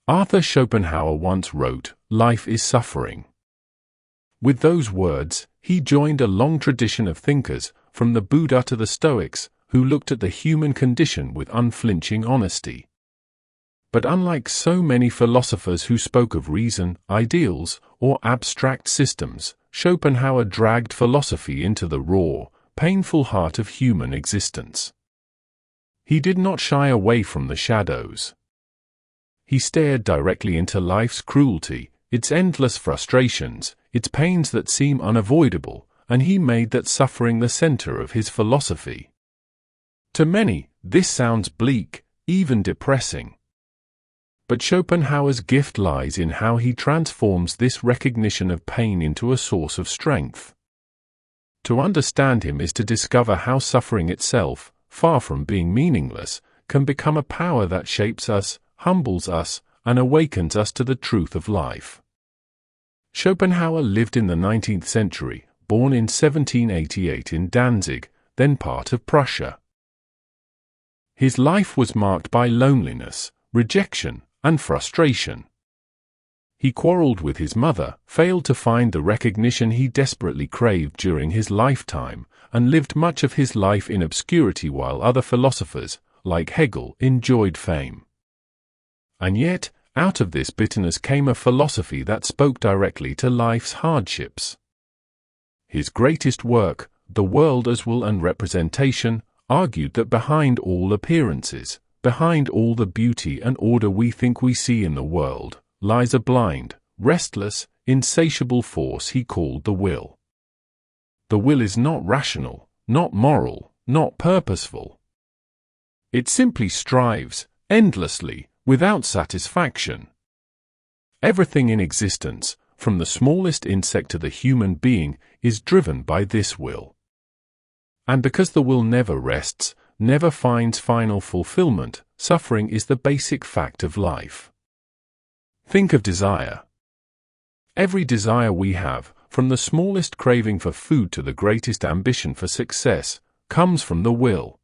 Arthur Schopenhauer once wrote, "Life is suffering." With those words, he joined a long tradition of thinkers, from the Buddha to the Stoics, who looked at the human condition with unflinching honesty. But unlike so many philosophers who spoke of reason, ideals, or abstract systems, Schopenhauer dragged philosophy into the raw, painful heart of human existence. He did not shy away from the shadows. He stared directly into life's cruelty, its endless frustrations, its pains that seem unavoidable, and he made that suffering the center of his philosophy. To many, this sounds bleak, even depressing. But Schopenhauer's gift lies in how he transforms this recognition of pain into a source of strength. To understand him is to discover how suffering itself, far from being meaningless, can become a power that shapes us, humbles us, and awakens us to the truth of life. Schopenhauer lived in the 19th century, born in 1788 in Danzig, then part of Prussia. His life was marked by loneliness, rejection, and frustration. He quarreled with his mother, failed to find the recognition he desperately craved during his lifetime, and lived much of his life in obscurity while other philosophers, like Hegel, enjoyed fame. And yet, out of this bitterness came a philosophy that spoke directly to life's hardships. His greatest work, The World as Will and Representation, argued that behind all appearances, behind all the beauty and order we think we see in the world, lies a blind, restless, insatiable force he called the will. The will is not rational, not moral, not purposeful. It simply strives, endlessly, without satisfaction. Everything in existence, from the smallest insect to the human being, is driven by this will. And because the will never rests, never finds final fulfillment, suffering is the basic fact of life. Think of desire. Every desire we have, from the smallest craving for food to the greatest ambition for success, comes from the will.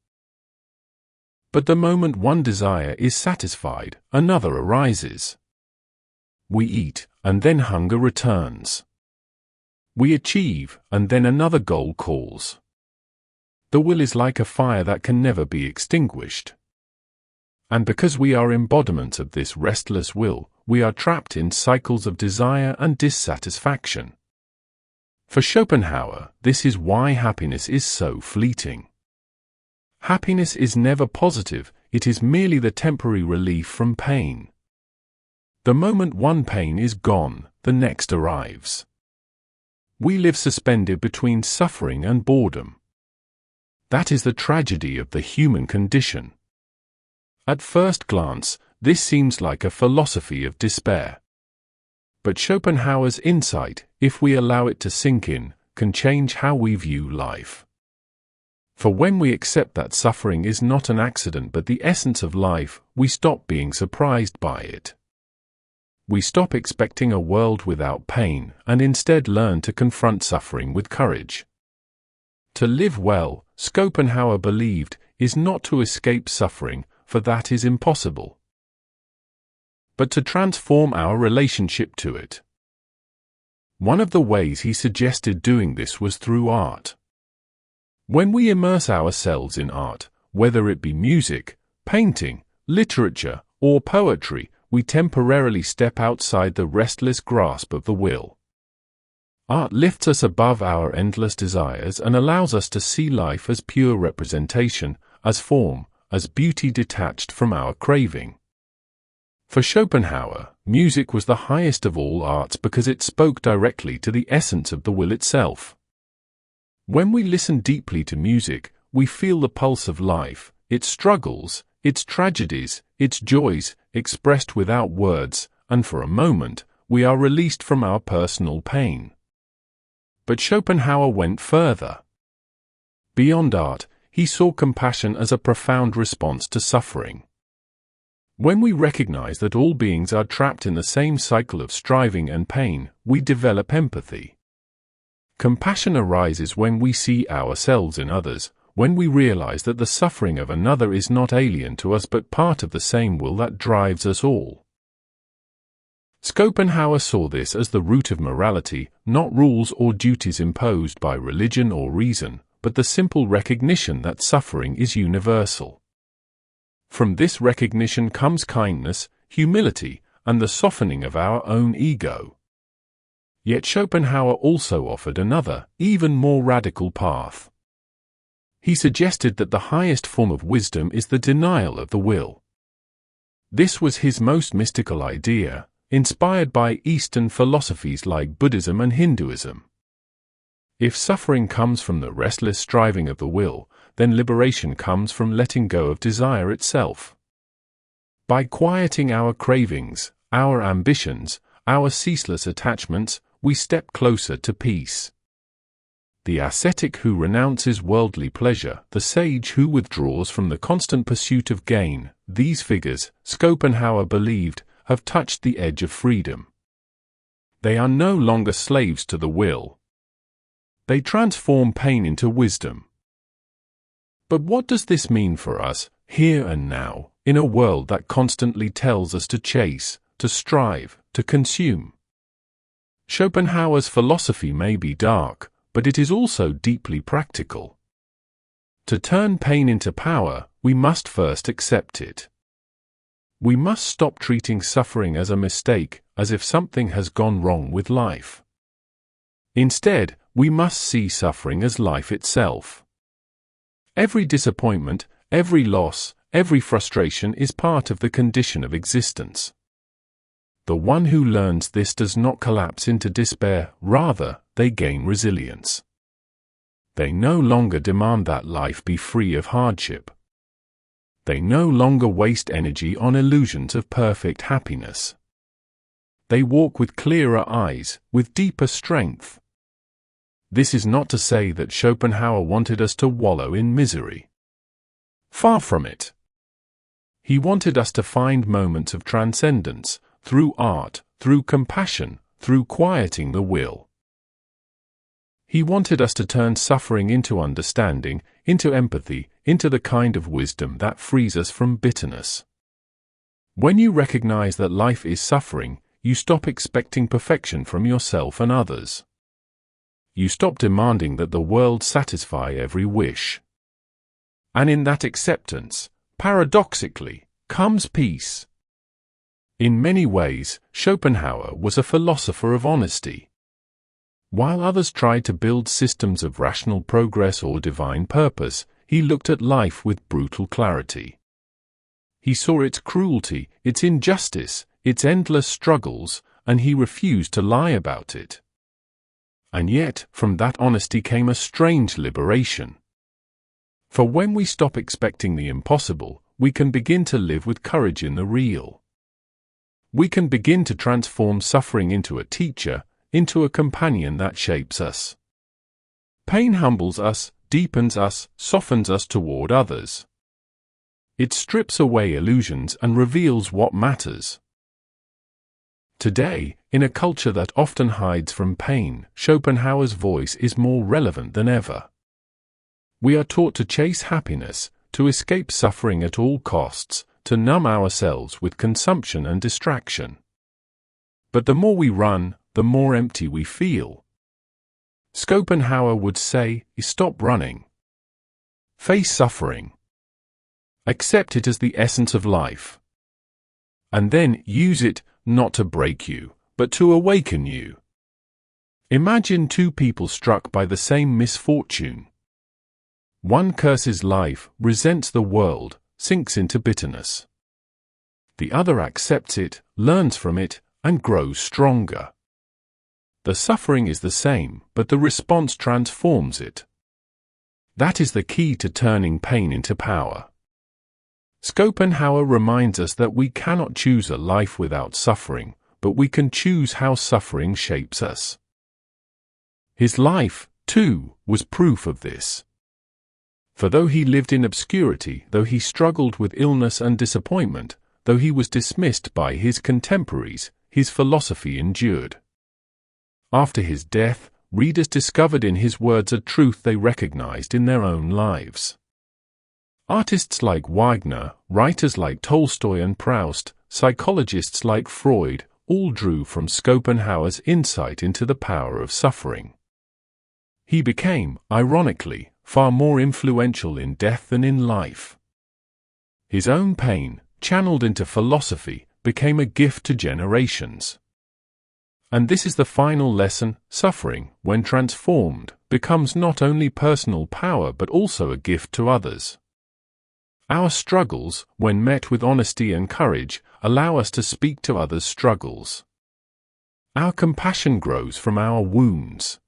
But the moment one desire is satisfied, another arises. We eat, and then hunger returns. We achieve, and then another goal calls. The will is like a fire that can never be extinguished. And because we are embodiments of this restless will, we are trapped in cycles of desire and dissatisfaction. For Schopenhauer, this is why happiness is so fleeting. Happiness is never positive, it is merely the temporary relief from pain. The moment one pain is gone, the next arrives. We live suspended between suffering and boredom. That is the tragedy of the human condition. At first glance, this seems like a philosophy of despair. But Schopenhauer's insight, if we allow it to sink in, can change how we view life. For when we accept that suffering is not an accident but the essence of life, we stop being surprised by it. We stop expecting a world without pain, and instead learn to confront suffering with courage. To live well, Schopenhauer believed, is not to escape suffering, for that is impossible, but to transform our relationship to it. One of the ways he suggested doing this was through art. When we immerse ourselves in art, whether it be music, painting, literature, or poetry, we temporarily step outside the restless grasp of the will. Art lifts us above our endless desires and allows us to see life as pure representation, as form, as beauty detached from our craving. For Schopenhauer, music was the highest of all arts because it spoke directly to the essence of the will itself. When we listen deeply to music, we feel the pulse of life, its struggles, its tragedies, its joys, expressed without words, and for a moment, we are released from our personal pain. But Schopenhauer went further. Beyond art, he saw compassion as a profound response to suffering. When we recognize that all beings are trapped in the same cycle of striving and pain, we develop empathy. Compassion arises when we see ourselves in others, when we realize that the suffering of another is not alien to us but part of the same will that drives us all. Schopenhauer saw this as the root of morality, not rules or duties imposed by religion or reason, but the simple recognition that suffering is universal. From this recognition comes kindness, humility, and the softening of our own ego. Yet Schopenhauer also offered another, even more radical path. He suggested that the highest form of wisdom is the denial of the will. This was his most mystical idea, inspired by Eastern philosophies like Buddhism and Hinduism. If suffering comes from the restless striving of the will, then liberation comes from letting go of desire itself. By quieting our cravings, our ambitions, our ceaseless attachments, we step closer to peace. The ascetic who renounces worldly pleasure, the sage who withdraws from the constant pursuit of gain, these figures, Schopenhauer believed, have touched the edge of freedom. They are no longer slaves to the will. They transform pain into wisdom. But what does this mean for us, here and now, in a world that constantly tells us to chase, to strive, to consume? Schopenhauer's philosophy may be dark, but it is also deeply practical. To turn pain into power, we must first accept it. We must stop treating suffering as a mistake, as if something has gone wrong with life. Instead, we must see suffering as life itself. Every disappointment, every loss, every frustration is part of the condition of existence. The one who learns this does not collapse into despair, rather, they gain resilience. They no longer demand that life be free of hardship. They no longer waste energy on illusions of perfect happiness. They walk with clearer eyes, with deeper strength. This is not to say that Schopenhauer wanted us to wallow in misery. Far from it. He wanted us to find moments of transcendence, through art, through compassion, through quieting the will. He wanted us to turn suffering into understanding, into empathy, into the kind of wisdom that frees us from bitterness. When you recognize that life is suffering, you stop expecting perfection from yourself and others. You stop demanding that the world satisfy every wish. And in that acceptance, paradoxically, comes peace. In many ways, Schopenhauer was a philosopher of honesty. While others tried to build systems of rational progress or divine purpose, he looked at life with brutal clarity. He saw its cruelty, its injustice, its endless struggles, and he refused to lie about it. And yet, from that honesty came a strange liberation. For when we stop expecting the impossible, we can begin to live with courage in the real. We can begin to transform suffering into a teacher, into a companion that shapes us. Pain humbles us, deepens us, softens us toward others. It strips away illusions and reveals what matters. Today, in a culture that often hides from pain, Schopenhauer's voice is more relevant than ever. We are taught to chase happiness, to escape suffering at all costs, to numb ourselves with consumption and distraction. But the more we run, the more empty we feel. Schopenhauer would say, stop running. Face suffering. Accept it as the essence of life. And then use it, not to break you, but to awaken you. Imagine two people struck by the same misfortune. One curses life, resents the world, sinks into bitterness. The other accepts it, learns from it, and grows stronger. The suffering is the same, but the response transforms it. That is the key to turning pain into power. Schopenhauer reminds us that we cannot choose a life without suffering, but we can choose how suffering shapes us. His life, too, was proof of this. For though he lived in obscurity, though he struggled with illness and disappointment, though he was dismissed by his contemporaries, his philosophy endured. After his death, readers discovered in his words a truth they recognized in their own lives. Artists like Wagner, writers like Tolstoy and Proust, psychologists like Freud, all drew from Schopenhauer's insight into the power of suffering. He became, ironically, far more influential in death than in life. His own pain, channeled into philosophy, became a gift to generations. And this is the final lesson: suffering, when transformed, becomes not only personal power but also a gift to others. Our struggles, when met with honesty and courage, allow us to speak to others' struggles. Our compassion grows from our wounds.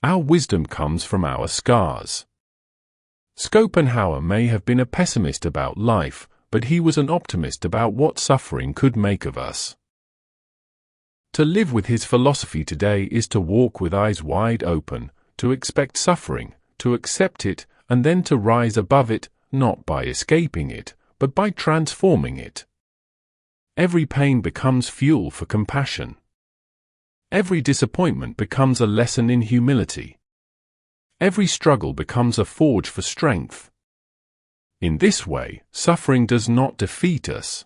Our wisdom comes from our scars. Schopenhauer may have been a pessimist about life, but he was an optimist about what suffering could make of us. To live with his philosophy today is to walk with eyes wide open, to expect suffering, to accept it, and then to rise above it, not by escaping it, but by transforming it. Every pain becomes fuel for compassion. Every disappointment becomes a lesson in humility. Every struggle becomes a forge for strength. In this way, suffering does not defeat us.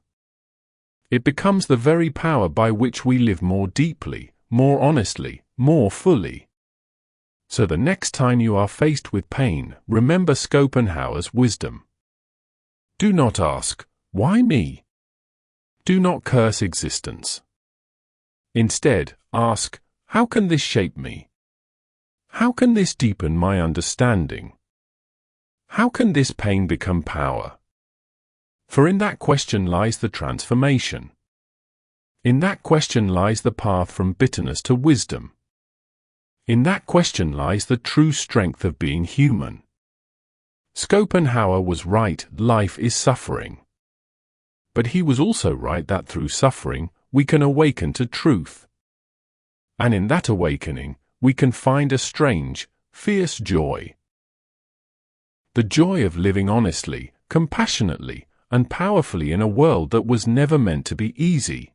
It becomes the very power by which we live more deeply, more honestly, more fully. So the next time you are faced with pain, remember Schopenhauer's wisdom. Do not ask, "Why me?" Do not curse existence. Instead, ask, "How can this shape me? How can this deepen my understanding? How can this pain become power?" For in that question lies the transformation. In that question lies the path from bitterness to wisdom. In that question lies the true strength of being human. Schopenhauer was right, life is suffering. But he was also right that through suffering, we can awaken to truth. And in that awakening, we can find a strange, fierce joy. The joy of living honestly, compassionately, and powerfully in a world that was never meant to be easy.